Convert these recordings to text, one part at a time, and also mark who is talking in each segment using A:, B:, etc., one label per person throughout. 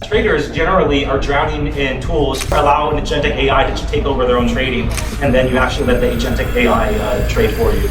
A: traders generally are drowning in tools to allow an agentic AI to take over their own trading, and then you actually let the agentic AI trade for you.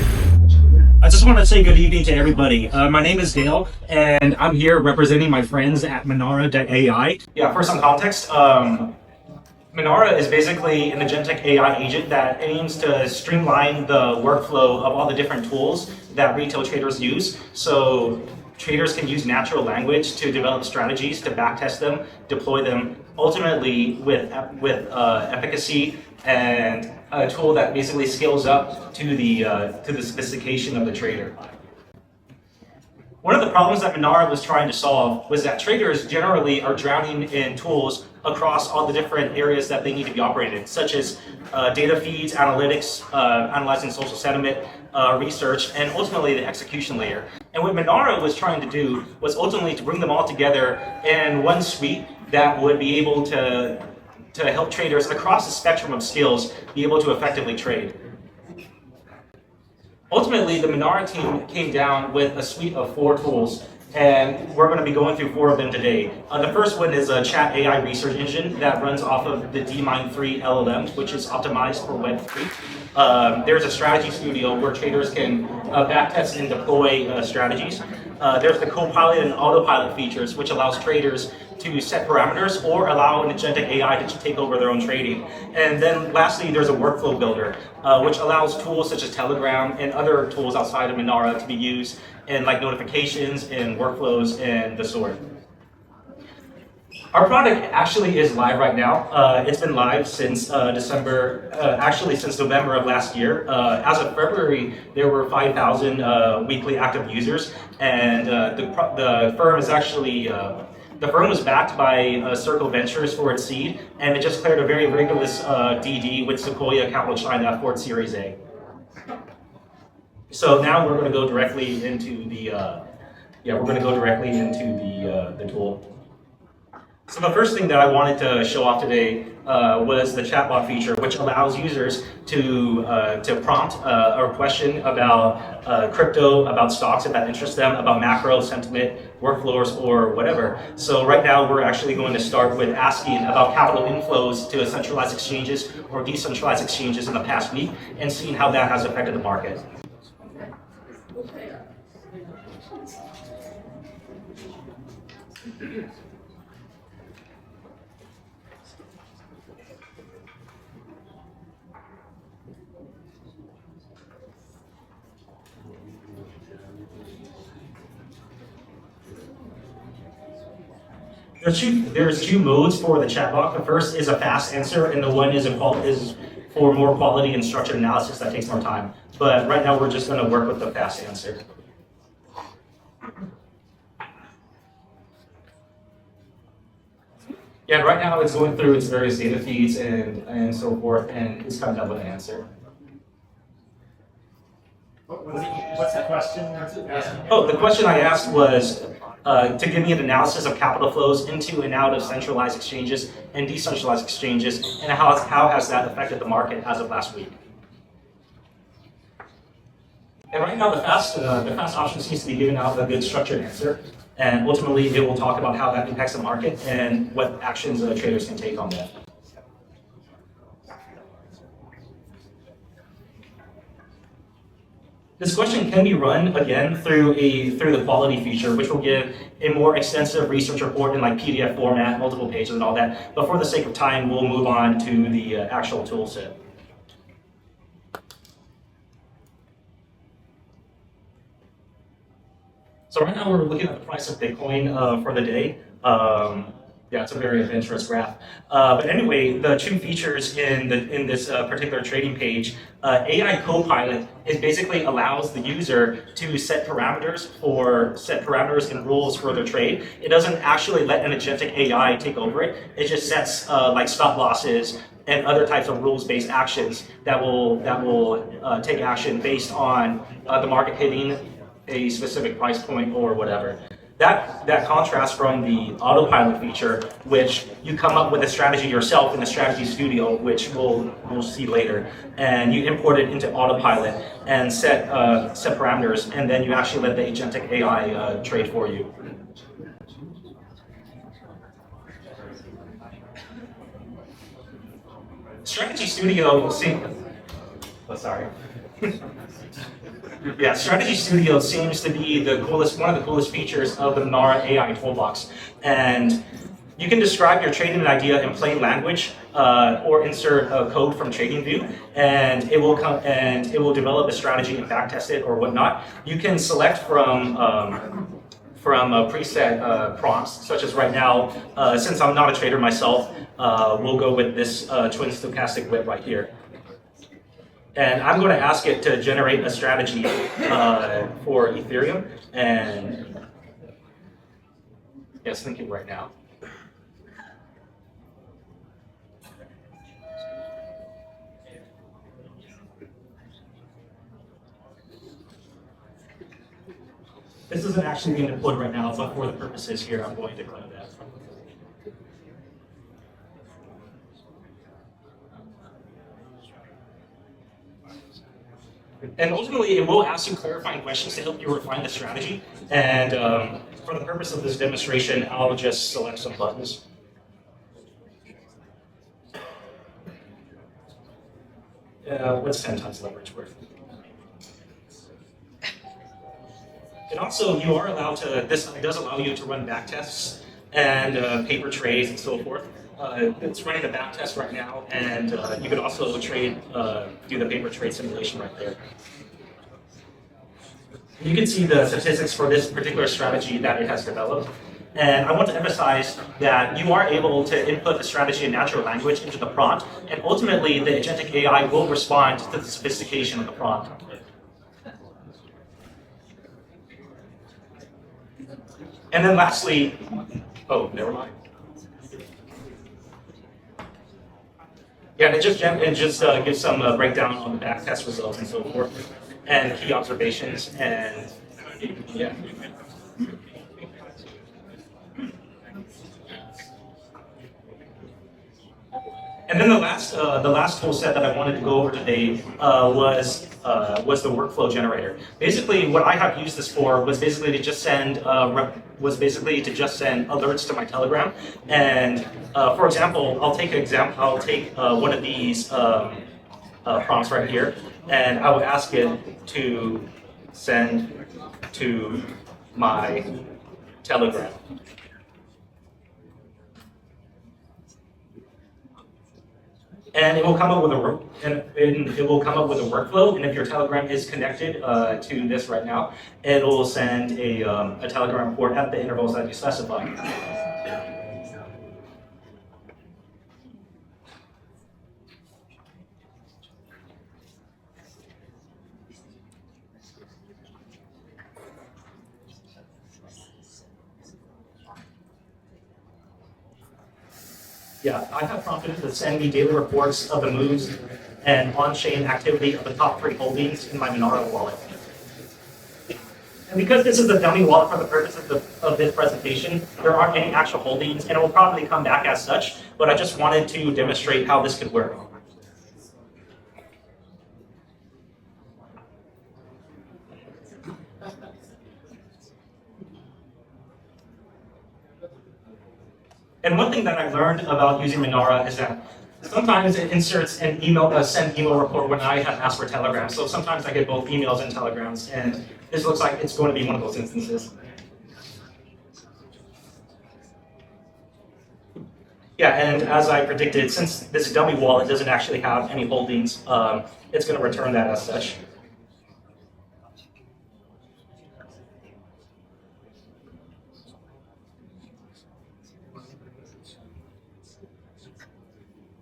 A: I just want to say good evening to everybody. My name is Dale, and I'm here representing my friends at Minara.ai. Yeah, for some context, Minara is basically an agentic AI agent that aims to streamline the workflow of all the different tools that retail traders use. So traders can use natural language to develop strategies, to backtest them, deploy them, ultimately with efficacy and a tool that basically scales up to the sophistication of the trader. One of the problems that Minara was trying to solve was that traders generally are drowning in tools across all the different areas that they need to be operated, such as data feeds, analytics, analyzing social sentiment, research, and ultimately the execution layer. And what Minara was trying to do was ultimately to bring them all together in one suite that would be able to help traders across the spectrum of skills be able to effectively trade. Ultimately, the Minara team came down with a suite of 4 tools, and we're going to be going through 4 of them today. The first one is a chat AI research engine that runs off of the DMind3 LLM, which is optimized for Web3. There's a strategy studio where traders can backtest and deploy strategies. There's the Copilot and Autopilot features, which allows traders to set parameters or allow an agentic AI to take over their own trading. And then lastly, there's a workflow builder, which allows tools such as Telegram and other tools outside of Minara to be used in like notifications and workflows and the sort. Our product actually is live right now. It's been live since December, actually since November of last year. As of February, there were 5,000 weekly active users, and the firm is actually the firm was backed by Circle Ventures for its seed, and it just cleared a very rigorous DD with Sequoia Capital China for its Series A. So now we're going to go directly into the the tool. So the first thing that I wanted to show off today was the chatbot feature, which allows users to prompt a question about crypto, about stocks if that interests them, about macro sentiment, workflows, or whatever. So right now we're actually going to start with asking about capital inflows to centralized exchanges or decentralized exchanges in the past week and seeing how that has affected the market. There's two modes for the chatbot. The first is a fast answer, and the one is for more quality and structured analysis that takes more time. But right now, we're just going to work with the fast answer. Yeah, right now it's going through its various data feeds and so forth, and it's coming up with an answer.
B: What's the question?
A: Oh, the question I asked was to give me an analysis of capital flows into and out of centralized exchanges and decentralized exchanges, and how has that affected the market as of last week. And right now, the fast option seems to be giving out a good structured answer, and ultimately it will talk about how that impacts the market and what actions traders can take on that. This question can be run again through the quality feature, which will give a more extensive research report in like PDF format, multiple pages and all that. But for the sake of time, we'll move on to the actual tool set. So right now we're looking at the price of Bitcoin for the day. Yeah, it's a very adventurous graph. But anyway, the 2 features in this particular trading page, AI Copilot is basically allows the user to set parameters and rules for their trade. It doesn't actually let an agentic AI take over it. It just sets like stop losses and other types of rules-based actions that will take action based on the market hitting a specific price point or whatever. That contrasts from the autopilot feature, which you come up with a strategy yourself in the strategy studio, which we'll see later, and you import it into autopilot and set parameters, and then you actually let the agentic AI trade for you. Strategy Studio, see, oh, sorry. Yeah, Strategy Studio seems to be the coolest, one of the coolest features of the Minara AI toolbox. And you can describe your trading idea in plain language, or insert a code from TradingView, and it will come and it will develop a strategy and backtest it or whatnot. You can select from preset prompts, such as right now. Since I'm not a trader myself, we'll go with this twin stochastic whip right here. And I'm going to ask it to generate a strategy for Ethereum. And yes, thinking right now. This isn't actually being deployed right now, but for the purposes here, I'm going to declare that. And ultimately, it will ask you clarifying questions to help you refine the strategy. And for the purpose of this demonstration, I'll just select some buttons. What's 10 times leverage worth? And also, you are allowed to, this does allow you to run backtests and paper trades and so forth. It's running a backtest right now, and you could also trade, do the paper trade simulation right there. You can see the statistics for this particular strategy that it has developed. And I want to emphasize that you are able to input the strategy in natural language into the prompt, and ultimately the agentic AI will respond to the sophistication of the prompt. And then lastly, oh, never mind. Yeah, and it just gives some breakdown on the backtest results and so forth, and key observations, and yeah. And then the last tool set that I wanted to go over today was the workflow generator. Basically, what I have used this for was basically to just send alerts to my Telegram. And for example, I'll take one of these prompts right here, and I would ask it to send to my Telegram. And it will come up with a workflow. And if your Telegram is connected to this right now, it will send a Telegram report at the intervals that you specify. Yeah, I have prompted it to send me daily reports of the moves and on-chain activity of the top 3 holdings in my Minara wallet. And because this is a dummy wallet for the purpose of this presentation, there aren't any actual holdings, and it will probably come back as such, but I just wanted to demonstrate how this could work. And one thing that I've learned about using Minara is that sometimes it inserts an send email report when I have asked for Telegram. So sometimes I get both emails and Telegrams, and this looks like it's going to be one of those instances. Yeah, and as I predicted, since this dummy wallet doesn't actually have any holdings, it's going to return that as such.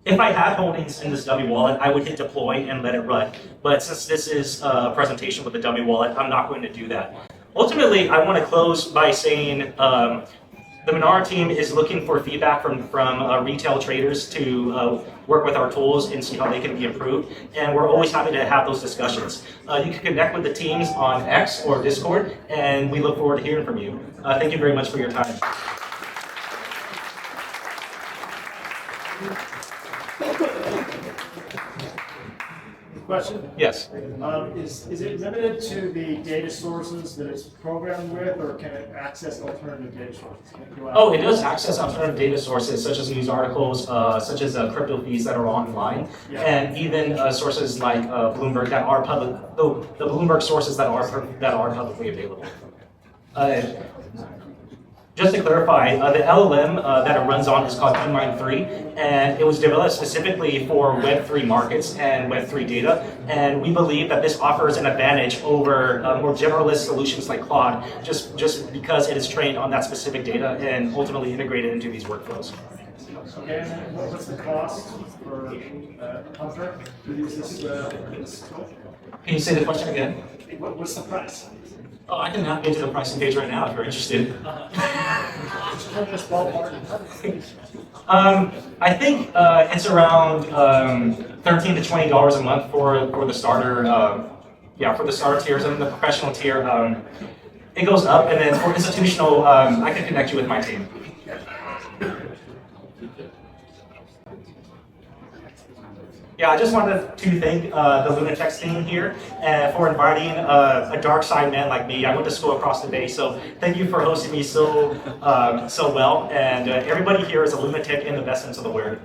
A: If I had holdings in this dummy wallet, I would hit deploy and let it run. But since this is a presentation with a dummy wallet, I'm not going to do that. Ultimately, I want to close by saying the Minara team is looking for feedback from retail traders to work with our tools and see how they can be improved. And we're always happy to have those discussions. You can connect with the teams on X or Discord, and we look forward to hearing from you. Thank you very much for your time.
B: Question?
A: Yes.
B: Is it limited to the data sources that it's programmed with, or can it access alternative data sources? Can it go out?
A: Oh, it does access alternative data sources such as news articles, such as crypto feeds that are online,
B: Yeah.
A: and even sources like Bloomberg that are public. The Bloomberg sources that are publicly available. Just to clarify, the LLM that it runs on is called eMine3, and it was developed specifically for Web3 markets and Web3 data. And we believe that this offers an advantage over more generalist solutions like Claude, just because it is trained on that specific data and ultimately integrated into these workflows.
B: Okay, and then what's the cost for a contract to use this tool?
A: Can you say the question again?
B: What's the price?
A: Oh, I can get into the pricing page right now if you're interested.
B: Just ballpark.
A: I think it's around $13 to $20 a month for the starter. For the starter tiers, and the professional tier, it goes up. And then for institutional, I can connect you with my team. Yeah, I just wanted to thank the Lunatechs team here for inviting a dark side man like me. I went to school across the bay, so thank you for hosting me so well. And everybody here is a Lunatech in the best sense of the word.